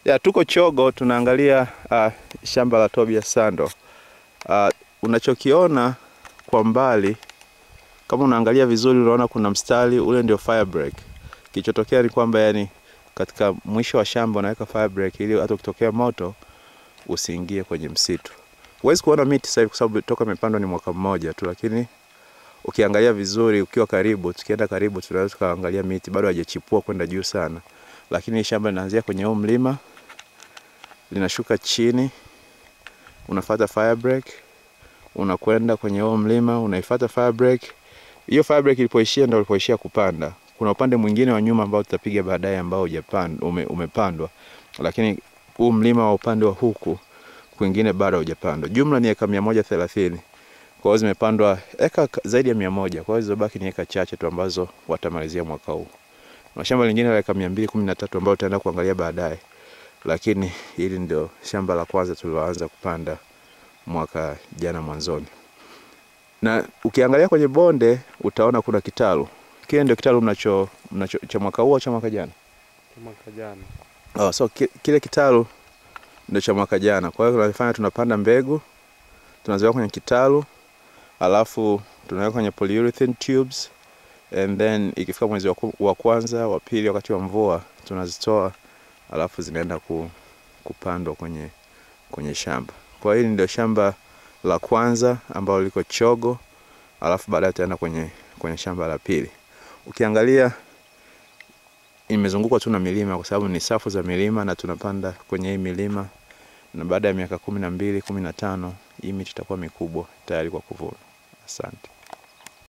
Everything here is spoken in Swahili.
Ya, tuko Chogo tunaangalia shamba la Tobias Sando. Unachokiona kwa mbali, kama unaangalia vizuri unaona kuna mstari ule ndio fire break. Kilichotokea ni kwamba yani katika mwisho wa shamba unaweka fire break ili hata ukitokea moto usiingie kwenye msitu. Huwezi kuona miti sasa kwa sababu toka imepandwa ni mwaka mmoja tu, lakini ukiangalia vizuri ukiwa karibu, tukienda karibu tunaweza kuangalia miti bado haijachipua kwenda juu sana. Lakini shamba linaanzia kwenye huo mlima, linashuka chini, unafuata fire break, unakwenda kwenye huo mlima, unaifuata fire break. Hiyo fire break ilipoishia ndio ilipoishia kupanda. Kuna upande mwingine wa nyuma ambao tutapiga baadaye ambao umepandwa. Lakini huu mlima wa upande wa huku kwingine bado hujapandwa. Jumla ni eka 130. Kwa hiyo zimepandwa eka zaidi ya 100. Kwa hiyo zilizobaki ni eka chache tu ambazo watamalizia mwaka huu. Na shamba lingine la eka 213 ambao tutaenda kuangalia baadaye. Lakini hili ndio shamba la kwanza tuliloanza kupanda mwaka jana mwanzoni. Na ukiangalia kwenye bonde utaona kuna kitalu. Kile ndio kitalu cha mwaka huu au cha mwaka jana? Cha mwaka jana. So kile kitalu ndio cha mwaka jana. Kwa hiyo tunafanya tunapanda mbegu, tunaziweka kwenye kitalu, alafu tunaweka kwenye polyurethane tubes, and then ikifika mwezi wa kwanza, wa pili wakati wa mvua tunazitoa, alafu zinaenda kupandwa kwenye shamba. Kwa hiyo hili ndio shamba la kwanza ambalo liko Chogo, alafu baadaye tutaenda kwenye shamba la pili. Ukiangalia imezungukwa tu na milima kwa sababu ni safu za milima na tunapanda kwenye hii milima, na baada ya miaka 12 15 hii miti itakuwa mikubwa tayari kwa kuvuna. Asante.